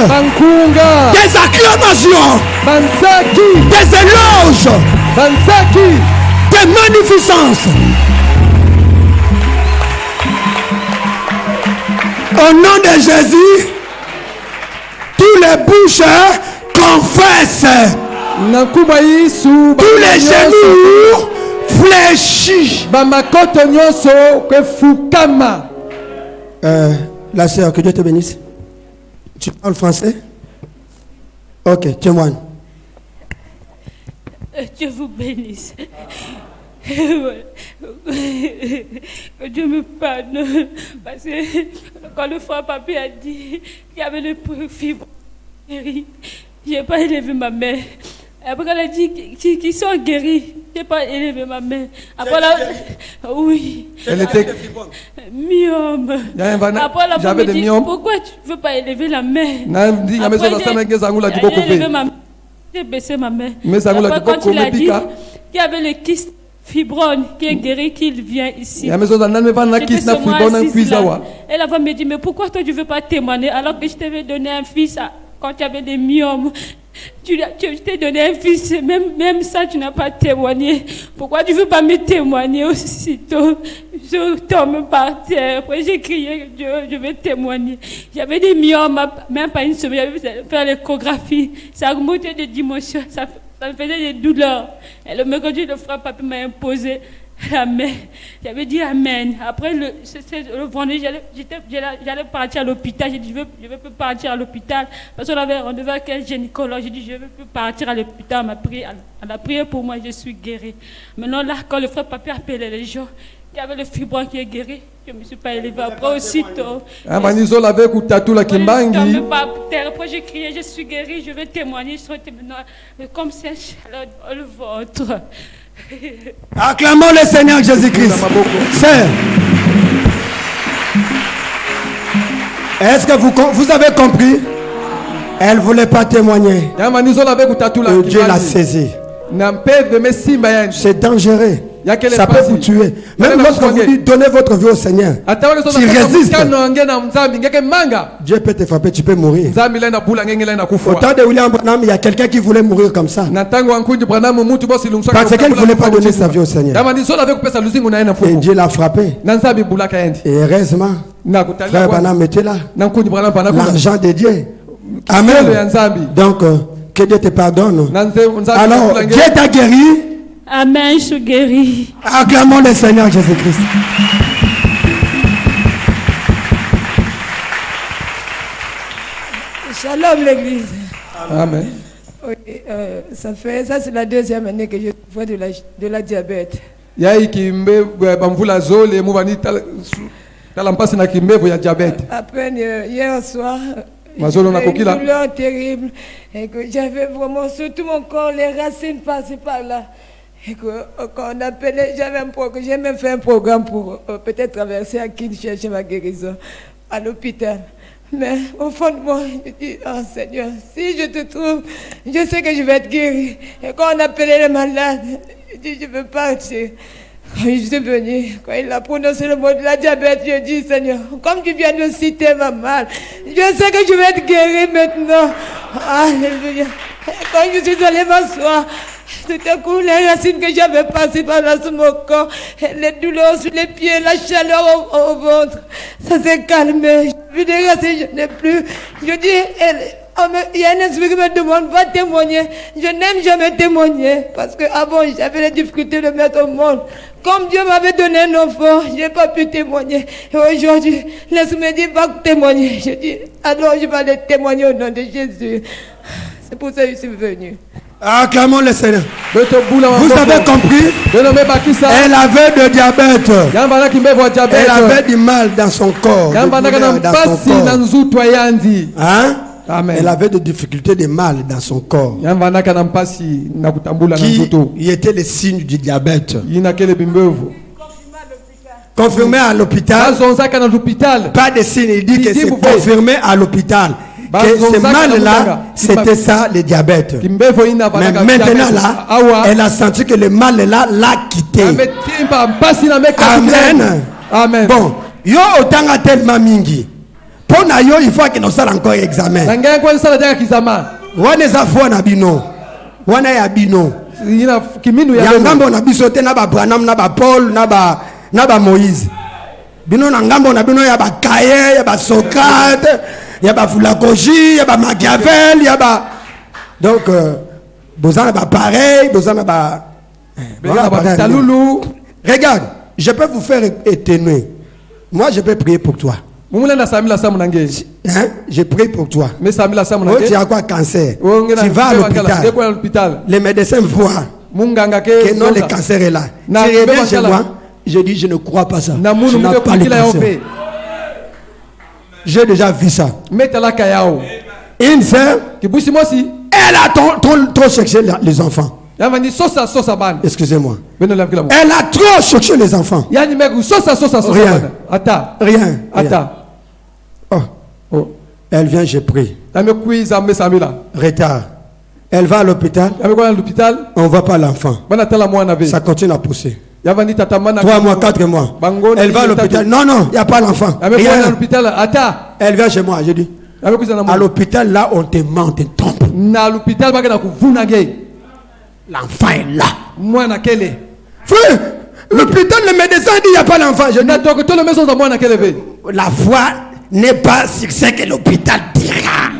des acclamations, des éloges, des magnificences. Au nom de Jésus, tous les bouches confessent. Tous les genoux fléchis. La sœur, que Dieu te bénisse. Tu parles français? Ok, témoigne. Dieu vous bénisse. Que Dieu me pardonne. Parce que quand le frère Papi a dit qu'il y avait le fibre, je n'ai pas élevé ma mère. Après, elle a dit qu'ils sont guéris. Je n'ai pas élevé ma mère. Après, oui. Elle était myome. Après, la femme me dit, pourquoi tu ne veux pas élever la mère? J'ai baissé ma mère. Après, quand il a dit qu'il y avait le kyste fibrone qui est guéri, qu'il vient ici. Et la femme me dit, mais pourquoi toi tu ne veux pas témoigner alors que je t'avais donné un fils quand tu avais des myomes? Tu t'es donné un fils, même ça tu n'as pas témoigné. Pourquoi tu ne veux pas me témoigner aussitôt? Je tombe par terre. Après j'ai crié, Dieu, je vais témoigner. J'avais des myomes, même pas une semaine, j'avais fait l'échographie. Ça a remonté de dimensions, ça me faisait des douleurs. Et le mercredi, le frère Papi m'a imposé la main. J'avais dit Amen. Après, le vendredi, j'allais partir à l'hôpital. J'ai dit, je ne veux plus partir à l'hôpital. Parce qu'on avait rendez-vous avec un gynécologue. J'ai dit, je ne veux plus partir à l'hôpital. Elle a prié pour moi, je suis guérie. Maintenant, là, quand le frère Papi appelait les gens, il y avait le fibrome qui est guéri. Je ne me suis pas élevée. Après, aussitôt. Après, j'ai crié, je suis guérie, je vais témoigner. Je serai comme c'est le ventre. Acclamons le Seigneur Jésus-Christ. Sœur, est-ce que vous avez compris? Elle ne voulait pas témoigner. Et Dieu l'a saisi. C'est dangereux. Ça peut vous tuer. Même lorsque vous dites donnez votre vie au Seigneur, tu résistes. Dieu peut te frapper, tu peux mourir. Au temps de William Branham, il y a quelqu'un qui voulait mourir comme ça. Parce qu'elle ne voulait pas donner sa vie au Seigneur. Et Dieu l'a frappé. Et heureusement, frère Branham était là. L'argent de Dieu. Amen. Donc, que Dieu te pardonne. Alors, Dieu t'a guéri. Amen, je suis guéri. Acclamons le Seigneur Jésus-Christ. Shalom l'église. Amen. Oui, ça c'est la deuxième année que je vois de la diabète. À peine hier soir, j'avais une douleur terrible et que j'avais vraiment sur tout mon corps les racines passaient par là. Et que quand on appelait, j'ai même fait un programme pour peut-être traverser à qui chercher ma guérison à l'hôpital. Mais au fond de moi, je dis, oh Seigneur, si je te trouve, je sais que je vais être guéri. Et quand on appelait les malades, je dis, je veux partir. Quand je suis venu, quand il a prononcé le mot de la diabète, je dis, Seigneur, comme tu viens de citer ma mal, je sais que je vais être guéri maintenant. Alléluia. Et quand je suis allée m'asseoir, tout à coup, les racines que j'avais passées par là sur mon corps, les douleurs sur les pieds, la chaleur au ventre, ça s'est calmé. J'ai vu des racines, je n'ai plus. Je dis, il y a un esprit qui me demande, va témoigner. Je n'aime jamais témoigner, parce qu'avant, j'avais la difficulté de mettre au monde. Comme Dieu m'avait donné un enfant, je n'ai pas pu témoigner. Et aujourd'hui, l'esprit me dit, va témoigner. Je dis, alors je vais aller témoigner au nom de Jésus. C'est pour ça que je suis venue. Acclamons le Seigneur. Vous avez compris? Elle avait de diabète. Elle avait du mal dans son corps. Hein? Elle avait des difficultés de mal dans son corps. Qui était le signe du diabète. Confirmé à l'hôpital. Pas de signe. Il dit que c'est confirmé à l'hôpital. Que ce mal-là, c'était ça, le diabète. Mais maintenant, là, elle a senti que le mal-là l'a quitté. Amen. Bon, yo otanga tellement mingi. Pour nayo, il faut que nous fassions encore examen. Wana za foi na bino. Wana ya bino. Ya ngambo na biso te na ba Branham na ba Paul na ba Moïse. Bino na ngambo na bino ya ba Kaye, ya ba Socrate, ya ba Fulakoji, ya ba Machiavel, ya ba. Donc besoin ba pareil, besoin ba Talulu. Regarde, je peux vous faire étonner. Moi je peux prier pour toi. Hein? Je prie pour toi. Oh, tu as quoi, cancer? Tu vas à l'hôpital. Les médecins voient que non, le cancer est là. Tu reviens chez moi. Je dis, je ne crois pas ça. Tu n'as pas le cancer. J'ai déjà vu ça. Une sœur, elle a trop cherché les enfants. Excusez-moi. Elle a trop cherché les enfants. Rien. Rien. Oh. Elle vient, je prie. Retard. Elle va à l'hôpital. On ne voit pas l'enfant. Ça continue à pousser. 3 mois, 4 mois. Elle va à l'hôpital. Non, il n'y a pas l'enfant. Elle vient chez moi. Je dis, à l'hôpital, là, on te ment, on te trompe. L'enfant est là. Frère, l'hôpital, le médecin dit, il n'y a pas l'enfant. Je dis, la foi n'est pas sur ce que l'hôpital dira.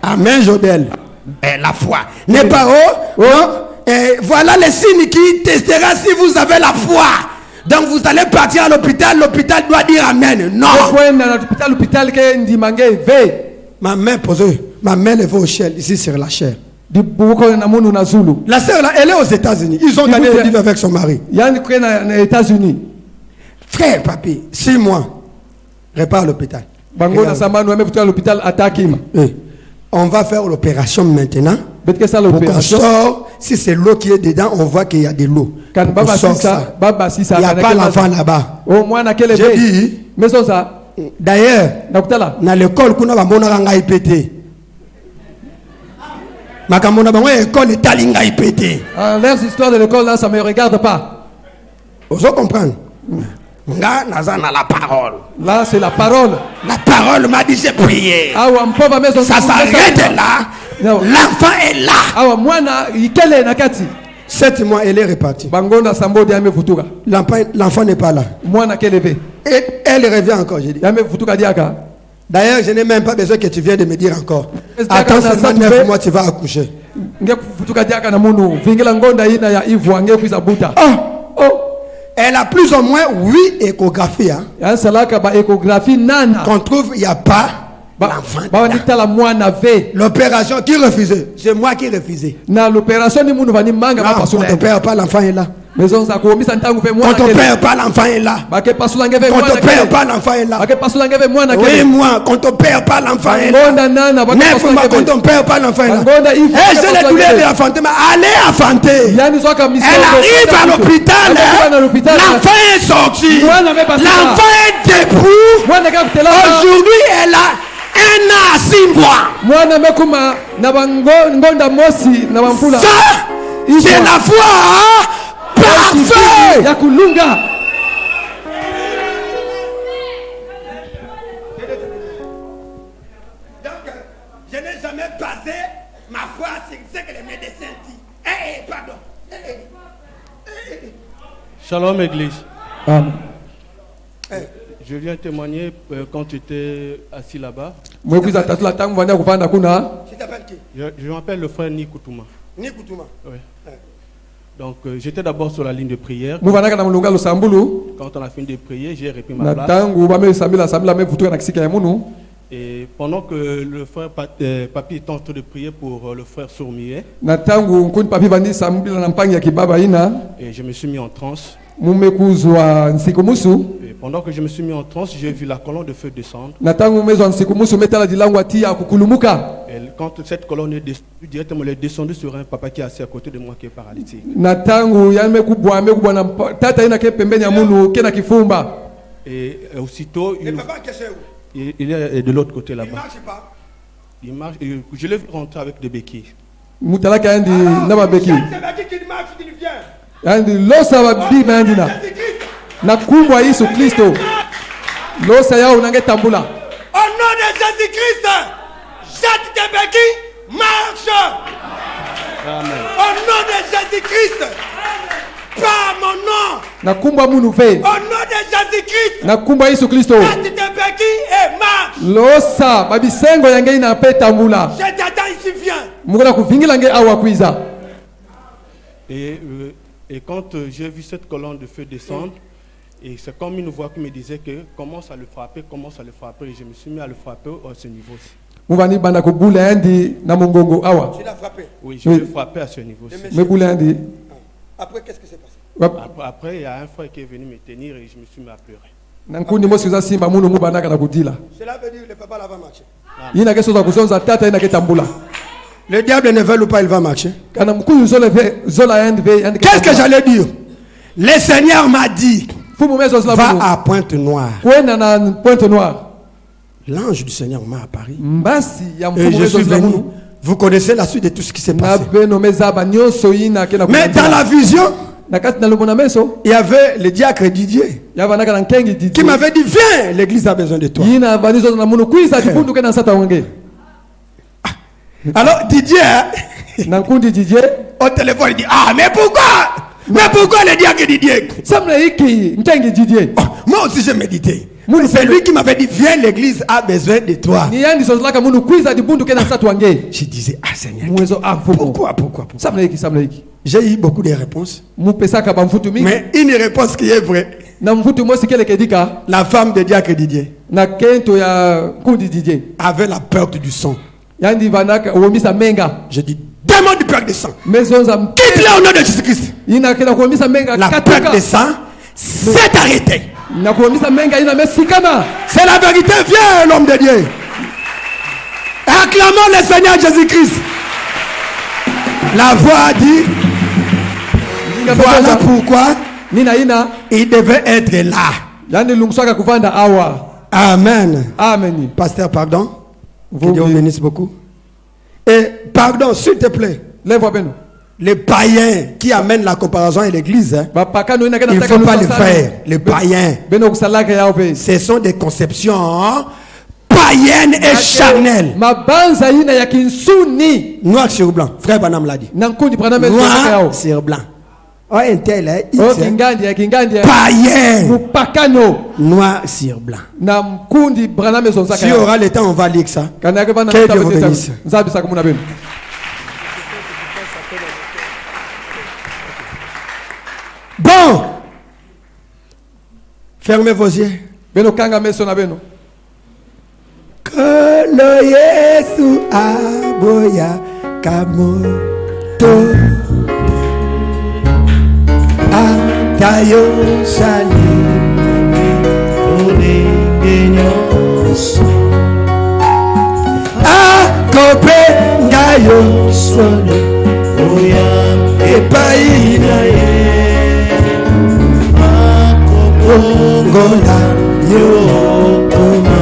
Amen, Jodel. La foi n'est pas non. Et voilà les signes qui testera si vous avez la foi. Donc vous allez partir à l'hôpital, l'hôpital doit dire Amen. Non. Ma main posée, ma main levée au ciel, ici sur la chair. La sœur là, elle est aux États-Unis. Ils ont gagné le livre avec son mari. Frère, papi, 6 mois, repars à l'hôpital. On va faire l'opération maintenant. Pour qu'on sort, si c'est l'eau qui est dedans, on voit qu'il y a de l'eau. Il n'y a pas l'enfant là-bas. J'ai dit, d'ailleurs, dans l'école, on a mon pété. Les histoires de l'école, là, ça ne me regarde pas. Vous comprendre? La parole. Là, c'est la parole. La parole m'a dit j'ai prié. Ça s'arrête là. L'enfant est là. 7 mois, elle est repartie. L'enfant n'est pas là. Et elle revient encore, j'ai dit. D'ailleurs, je n'ai même pas besoin que tu viennes de me dire encore. Attends seulement 9 mois, tu vas accoucher. Elle a plus ou moins 8 échographies. Qu'on trouve, il n'y a pas l'enfant. L'opération, qui refusait? C'est moi qui refusais. Quand on n'opère pas, l'enfant est là. Quand on n'opère pas, l'enfant est là. Quand on n'opère pas, l'enfant est là. Oui, moi, quand on n'opère pas, l'enfant est là. 9 mois, quand on n'opère pas, l'enfant est là. Et j'ai les douleurs de enfantement. Allez enfanter. Elle arrive à l'hôpital. L'enfant est sorti. L'enfant est debout. Aujourd'hui, elle a 1 an à 6 mois. Ça, c'est la foi. Parfait. Donc, je n'ai jamais basé ma foi sur ce que les médecins disent. Pardon. Shalom Église. Amen. Je viens témoigner quand tu étais assis là-bas. Tu t'appelles qui? Je m'appelle le frère Nikoutuma. Nikoutuma. Oui. Donc j'étais d'abord sur la ligne de prière. Quand on a fini de prier, j'ai repris ma place. Et pendant que le frère Papi était en train de prier pour le frère sourd-muet, et je me suis mis en transe. Et pendant que je me suis mis en transe, j'ai vu la colonne de feu descendre. Et quand cette colonne est descendue, directement elle est descendue sur un papa qui est assis à côté de moi qui est paralytique. Et aussitôt, il est de l'autre côté là-bas. Il marche. Je l'ai vu rentrer avec des béquilles. Losa ya unange tambula. Au nom de Jésus-Christ, jette tes béquilles, marche. Amen. Au nom de Jésus-Christ, pas mon nom. Nakumba munu fe. Au nom de Jésus-Christ, Nakumba Yesu Kristo. jette tes béquilles et marche. Losa babisengo yange ina pe tambula. Je t'attends ici, viens. Mukula kuvingila nge awa kwiza. Et quand j'ai vu cette colonne de feu descendre, et c'est comme une voix qui me disait que commence à le frapper, et je me suis mis à le frapper à ce niveau-ci. Tu l'as frappé? Oui, je l'ai frappé à ce niveau-ci. Après, qu'est-ce qui s'est passé? Après, il y a un frère qui est venu me tenir et je me suis mis à pleurer. Cela veut dire que le papa là va marcher. Le diable ne veut pas, il va marcher. Qu'est-ce que j'allais dire? Le Seigneur m'a dit, va à Pointe-Noire. L'ange du Seigneur m'a apparu. Et je suis venu. Vous connaissez la suite de tout ce qui s'est passé. Mais dans la vision, il y avait le diacre Didier qui m'avait dit, viens, l'église a besoin de toi. Alors Didier, au téléphone, il dit, ah, mais pourquoi le diacre Didier? Moi aussi j'ai médité. C'est lui qui m'avait dit, viens, l'église a besoin de toi. Je disais, ah Seigneur, pourquoi? J'ai eu beaucoup de réponses. Mais une réponse qui est vraie. La femme de diacre Didier avait la peur du sang. Je dis, démon du peur du sang, quitte-le au nom de Jésus-Christ. La peur du sang s'est arrêtée. C'est la vérité. Viens, l'homme de Dieu. Acclamons le Seigneur Jésus-Christ. La voix dit, voilà pourquoi il devait être là. Amen. Amen. Pasteur, pardon. Que Dieu vous bénisse beaucoup. Et pardon, s'il te plaît. Les païens qui amènent la comparaison à l'église, il ne faut pas le faire. Les païens, ce sont des conceptions païennes et charnelles. Noir sur blanc. Frère Banam l'a dit. Noir sur blanc. Oh, un tel, païen. Noir sur blanc. Si on aura le temps, on va lire ça. Que Dieu vous bénisse. Bon, fermez vos yeux. Que le Yesu aboya kamoto atayo sali onegenyoso akope ngayo solo oya epaina ye Ngola yokoma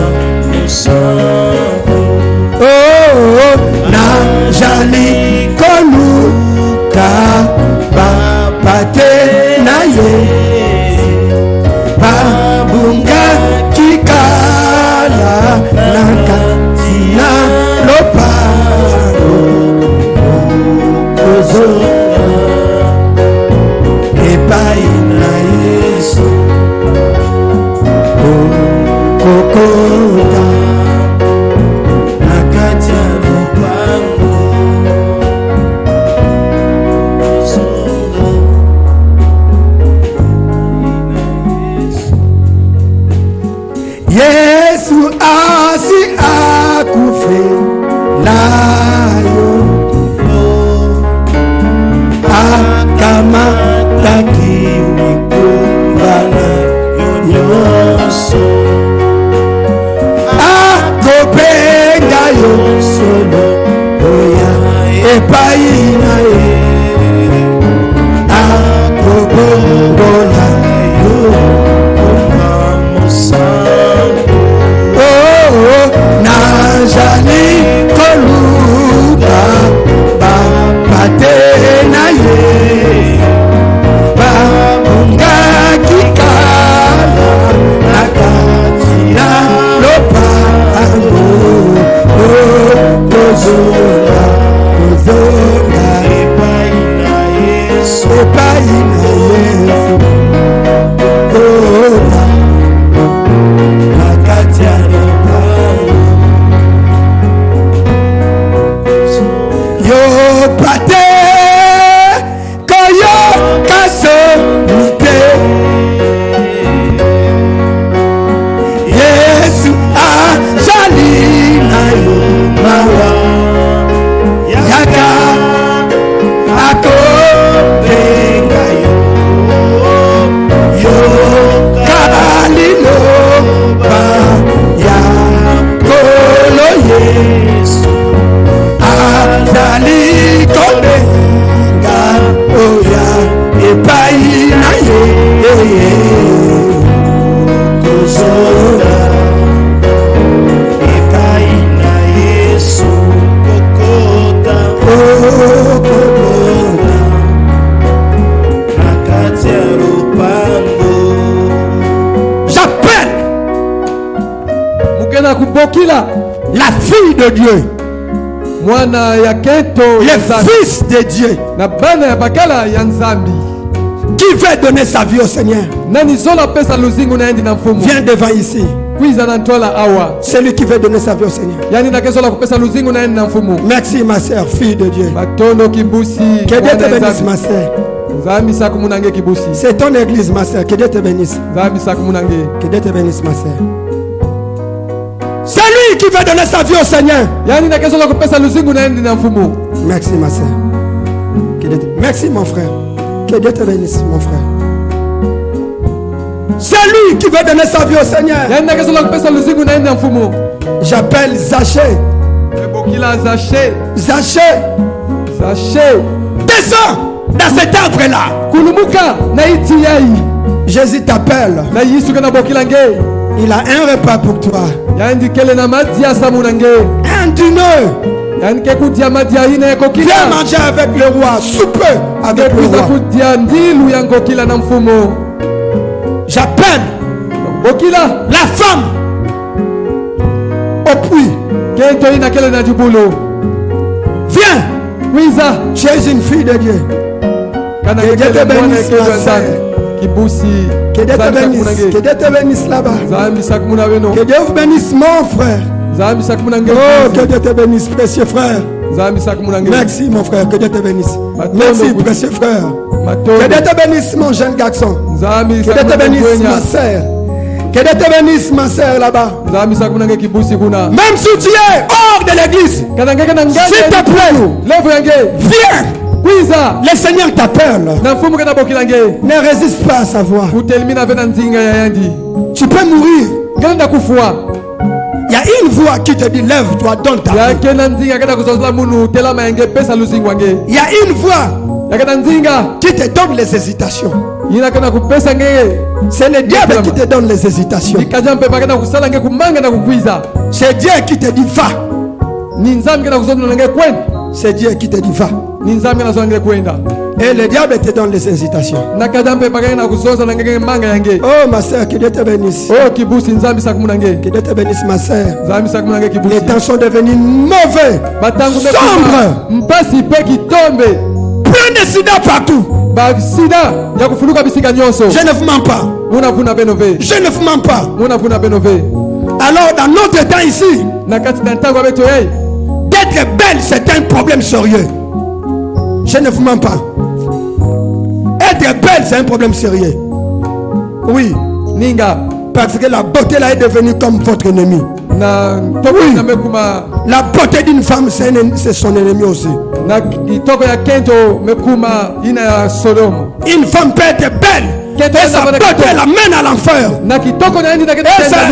musango oh na jali koluka bapate na ye babunga kikala nakatina loparo ozo epaina yesu kokota nakati ya lupango zongo Yesu asi akufe layo akamata kimikumbana yonyoso akopenga yo solo oya epaina ye akobongola yo komamusango oh najali koluka bapate na ye babunga kikala nakati La fille de Dieu. Le fils de Dieu. Qui veut donner sa vie au Seigneur? Viens devant ici. Celui qui veut donner sa vie au Seigneur. Merci ma soeur, fille de Dieu. Que Dieu te bénisse ma soeur. C'est ton église ma soeur. Que Dieu te bénisse. Que Dieu te bénisse ma soeur. Celui qui veut donner sa vie au Seigneur. Merci ma soeur. Merci mon frère. Que Dieu te bénisse mon frère. Celui qui veut donner sa vie au Seigneur. J'appelle Zachée. Zachée. Descends dans cet arbre-là. Jésus t'appelle. Il a un repas pour toi. Un dîner. Viens manger avec le roi. Souper avec le roi. J'appelle la femme au puits. Viens. Tu es une fille de Dieu. Que Dieu te bénisse ma soeur. Que Dieu te bénisse. Que Dieu te bénisse là-bas. Que Dieu vous bénisse mon frère. Oh, que Dieu te bénisse, précieux frère. Merci mon frère, que Dieu te bénisse. Merci précieux frère. Que Dieu te bénisse mon jeune garçon. Que Dieu te bénisse ma soeur. Que Dieu te bénisse ma soeur là-bas. Même si tu es hors de l'église, s'il te plaît, viens. Le Seigneur t'appelle. Ne résiste pas à sa voix. Tu peux mourir. Il y a une voix qui te dit lève-toi, donne ta vie. Il y a une voix qui te donne les hésitations. C'est le diable qui te donne les hésitations. C'est Dieu qui te dit va. C'est Dieu qui te dit va. Et le diable te donne les hésitations. Oh ma soeur, que Dieu te bénisse. Que Dieu te bénisse ma soeur. Les temps sont devenus mauvais, sombres. Plein de sida partout. Je ne vous mens pas. Je ne vous mens pas. Alors dans notre temps ici, d'être belle c'est un problème sérieux. Je ne vous mens pas. Être belle c'est un problème sérieux. Oui. Parce que la beauté là est devenue comme votre ennemi. Oui. La beauté d'une femme c'est son ennemi aussi. Une femme peut être belle et sa beauté l'amène à l'enfer. Et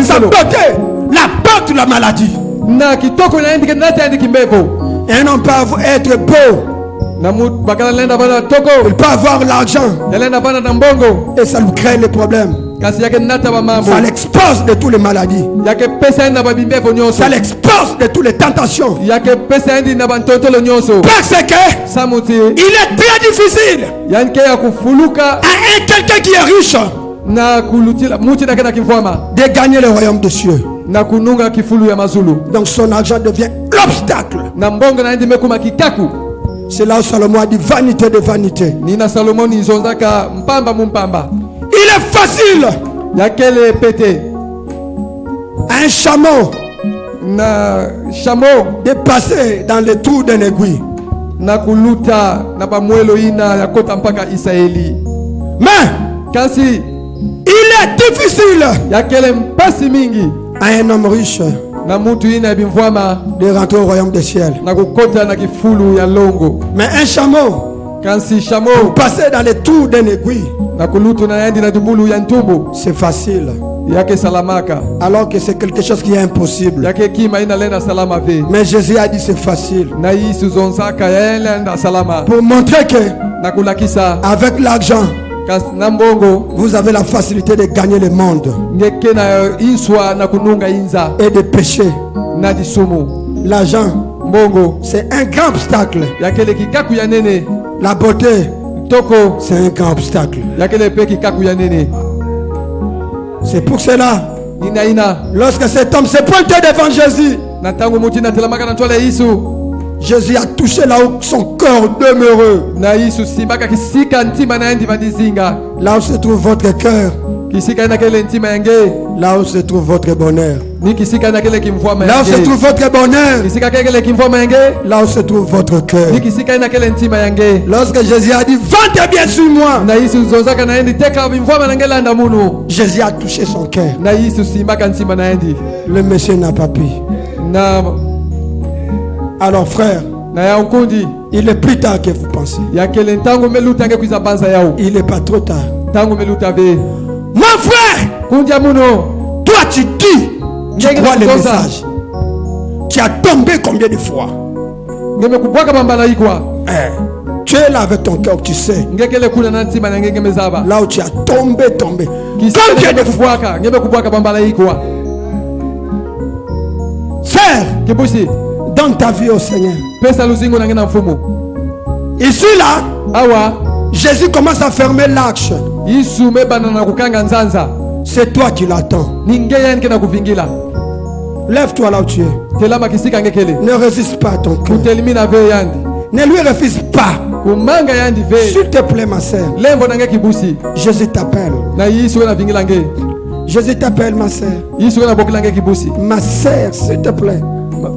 sa beauté la porte la maladie. Et un homme peut être beau. Il peut avoir l'argent et ça lui crée les problèmes. Ça l'expose de toutes les maladies. Ça l'expose de toutes les tentations. Parce que il est très difficile à quelqu'un qui est riche de gagner le royaume des cieux. Donc son argent devient l'obstacle. C'est là où Salomon a dit vanité de vanité. Il est facile à un chameau de passer dans les trous d'un aiguille. Mais il est difficile à un homme riche de rentrer au royaume des cieux. Mais un chameau pour passer dans les trous d'un aiguille, c'est facile. Alors que c'est quelque chose qui est impossible. Mais Jésus a dit c'est facile. Pour montrer que avec l'argent vous avez la facilité de gagner le monde et de pécher. L'argent, c'est un grand obstacle. La beauté, c'est un grand obstacle. C'est pour cela Lorsque cet homme s'est pointé devant Jésus, Jésus a touché là où son corps demeureux. Là où se trouve votre cœur. Là où se trouve votre bonheur. Là où se trouve votre bonheur. Là où se trouve votre cœur. Lorsque Jésus a dit, vends tes biens sur moi, Jésus a touché son cœur. Le monsieur n'a pas pu. Alors frère, il est plus tard que vous pensez. Il n'est pas trop tard. Mon frère, toi tu dis, tu crois le message. Tu as tombé combien de fois? Tu es là avec ton cœur, tu sais. Là où tu as tombé. Combien de fois? Frère, dans ta vie au Seigneur. Ici là, Jésus commence à fermer l'arche. C'est toi qui l'attends. Lève-toi là où tu es. Ne résiste pas à ton cœur. Ne lui refuse pas. S'il te plaît, ma sœur. Jésus t'appelle. Jésus t'appelle, ma sœur. Ma sœur, s'il te plaît. En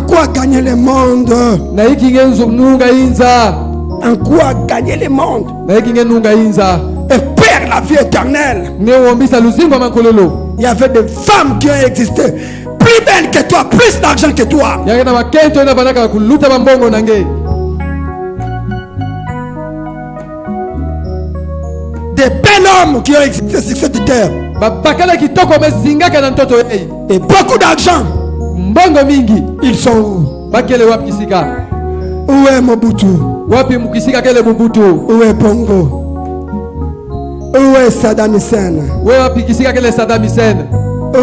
quoi gagner le monde? En quoi gagner le monde? Et perdre la vie éternelle. Il y avait des femmes qui ont existé, plus belles que toi, plus d'argent que toi. Des bels hommes qui ont existé sur cette terre. Et beaucoup d'argent. Ils sont où? Où est Mobutu? Où est Bongo? Où est Saddam Hussein? Où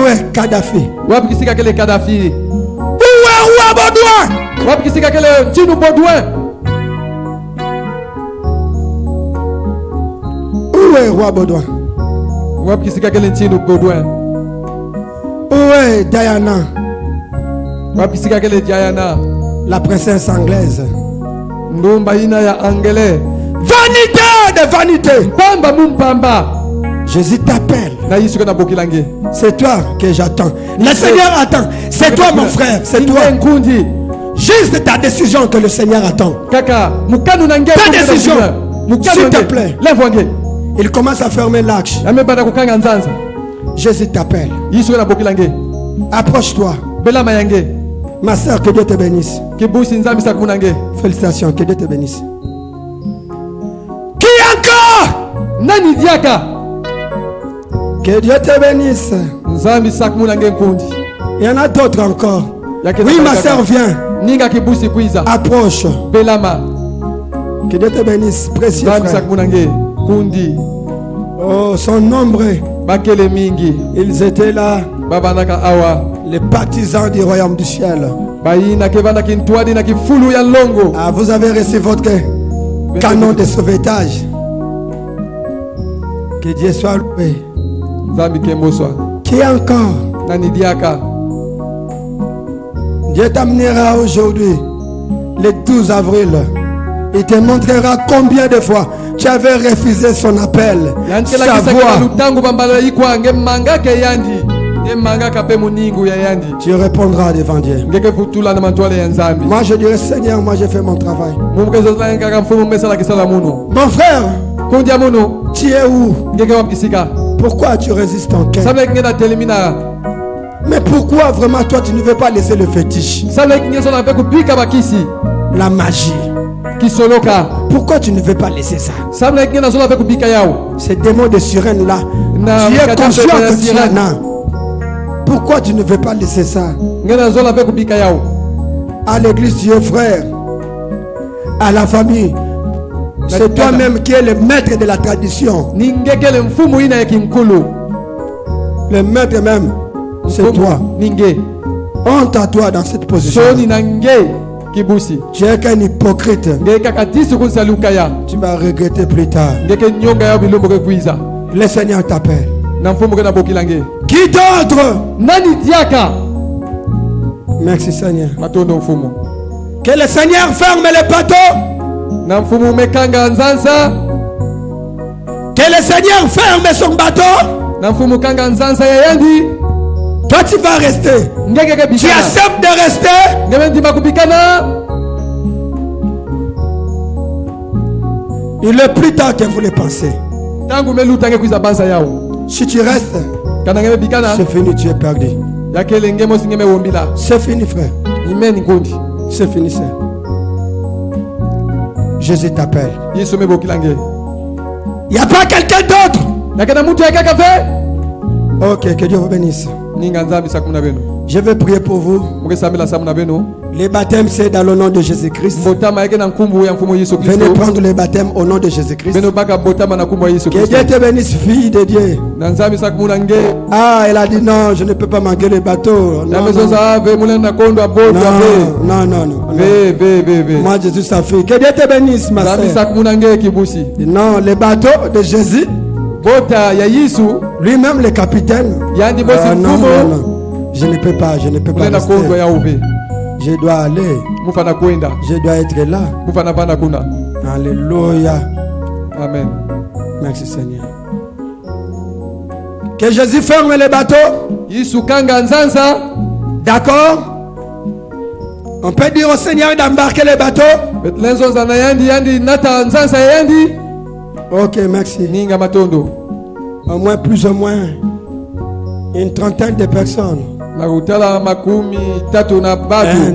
est Kadhafi? Où est Roi Baudouin? Où est Roi Baudouin? Où est Diana? La princesse anglaise. Vanité de vanité. Jésus t'appelle. C'est toi que j'attends. Le Seigneur attend. C'est toi mon frère. C'est toi. Juste ta décision que le Seigneur attend. Ta décision. S'il te plaît. Il commence à fermer l'arche. Jésus t'appelle. Approche-toi. Ma soeur, que Dieu te bénisse. Félicitations, que Dieu te bénisse. Qui encore? Que Dieu te bénisse. Il y en a d'autres encore. Oui, ma soeur, viens. Approche. Que Dieu te bénisse, précieux frère. Oh, sont nombreux. Ils étaient là. Les partisans du royaume du ciel. Ah, vous avez reçu votre canon de sauvetage. Que Dieu soit loué. Qui encore? Dieu t'amènera aujourd'hui, le 12 avril. Il te montrera combien de fois tu avais refusé son appel. Sa voix. Tu répondras devant Dieu. Moi je dirais, Seigneur, moi j'ai fait mon travail. Mon frère, tu es où? Pourquoi tu résistes ton cœur? Mais pourquoi vraiment toi tu ne veux pas laisser le fétiche? La magie. Pourquoi tu ne veux pas laisser ça? Ces démons de sirène là, tu es conscient que tu en as. Pourquoi tu ne veux pas laisser ça? À l'église, tu es frère. À la famille, c'est toi-même qui es le maître de la tradition. Le maître même, c'est toi. Honte à toi dans cette position. Tu es qu'un hypocrite. Tu vas regretter plus tard. Le Seigneur t'appelle. Qui d'autre? Nani diaka. Merci Seigneur. Matondo mfumu. Que le Seigneur ferme les bateaux. Na mfumu mekanga nzanza. Que le Seigneur ferme son bateau. Na mfumu kanga nzanza ya yendi. Toi tu vas rester. Tu acceptes de rester. Il est plus tard que vous le pensez. Si tu restes, c'est fini, tu es perdu. C'est fini, frère. C'est fini, frère. Jésus t'appelle. Il n'y a pas quelqu'un d'autre. Ok, que Dieu vous bénisse. Je vais prier pour vous. Les baptêmes, c'est dans le nom de Jésus-Christ. Venez prendre les baptêmes au nom de Jésus-Christ. Que Dieu te bénisse, fille de Dieu. Ah, elle a dit non, je ne peux pas manquer le bateau. Non, non. Moi, je suis sa fille. Que Dieu te bénisse, ma soeur. Non, le bateau de Jésus. Lui-même le capitaine. Non. Je ne peux pas rester. Je dois aller. Je dois être là. Alléluia. Amen. Merci Seigneur. Que Jésus ferme les bateaux. D'accord? On peut dire au Seigneur d'embarquer les bateaux. Ok, merci. Au moins, plus ou moins, une trentaine de personnes. 1,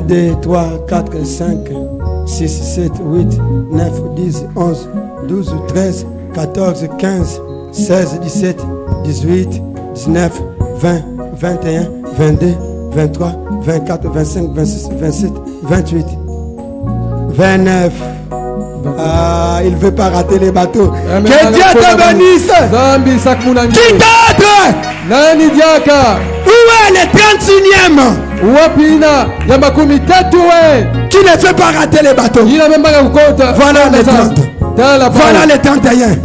2, 3, 4, 5, 6, 7, 8, 9, 10, 11, 12, 13, 14, 15, 16, 17, 18, 19, 20, 21, 22, 23, 24, 25, 26, 27, 28, 29. Ah, il ne veut pas rater les bateaux. Que Dieu te bénisse. Qui d'autre? Où est le 31e? Qui ne veut pas rater les bateaux? Voilà les 30. Voilà les 31.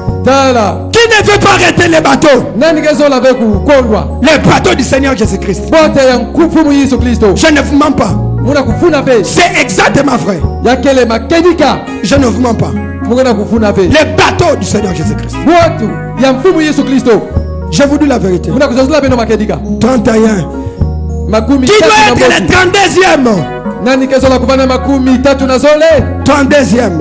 Qui ne veut pas rater les bateaux? Les bateaux du Seigneur Jésus-Christ. Je ne vous mens pas. C'est exactement vrai. Je ne vous mens pas. Les bateaux du Seigneur Jésus-Christ. Je vous dis la vérité. 31. Qui doit être le 32e? 32e.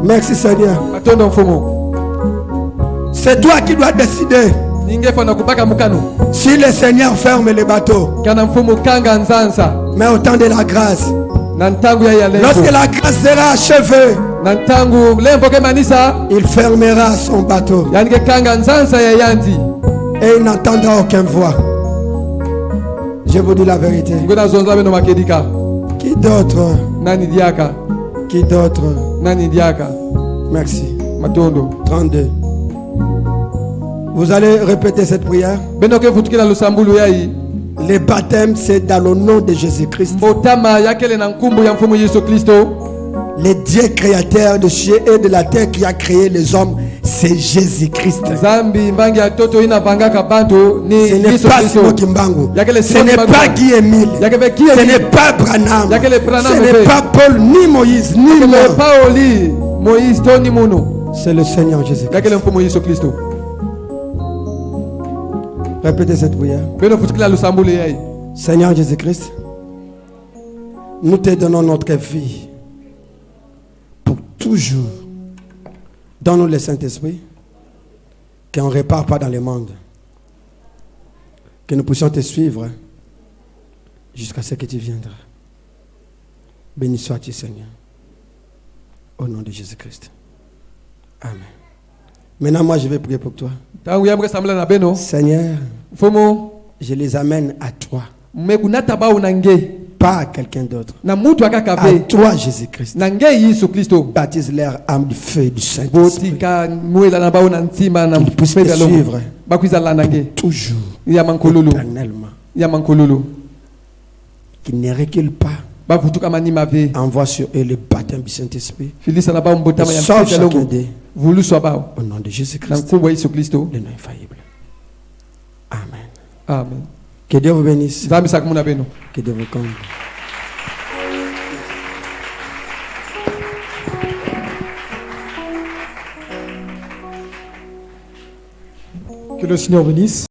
Merci Seigneur. C'est toi qui dois décider. Si le Seigneur ferme les bateaux, mais au temps de la grâce, lorsque la grâce sera achevée, il fermera son bateau et il n'entendra aucune voix. Je vous dis la vérité. Qui d'autre? Qui d'autre? Merci. 32. Vous allez répéter cette prière. Les baptêmes, c'est dans le nom de Jésus-Christ. Le Dieu créateur de cieux et de la terre qui a créé les hommes, c'est Jésus-Christ. Ce n'est pas Simon Kimbangu. Ce n'est pas Guy Emile. Ce n'est pas Branham. Ce n'est pas Paul, ni Moïse, ni moi. C'est le Seigneur Jésus-Christ. Répétez cette prière. Seigneur Jésus-Christ, nous te donnons notre vie pour toujours. Donne-nous le Saint-Esprit, qu'on ne répare pas dans le monde, que nous puissions te suivre jusqu'à ce que tu viendras. Béni sois-tu, Seigneur, au nom de Jésus-Christ. Amen. Maintenant, moi, je vais prier pour toi. Seigneur, je les amène à toi. Pas à quelqu'un d'autre. À toi, Jésus-Christ. Baptise leur âme du feu du Saint-Esprit. Qu'ils puissent te suivre toujours, éternellement. Qu'ils ne reculent pas. Envoie sur eux le baptême du Saint-Esprit. Sauve chacun d'eux. Au nom de Jésus-Christ, le nom infaillible. Amen. Que Dieu vous bénisse. Que Dieu vous comble. Que le Seigneur bénisse.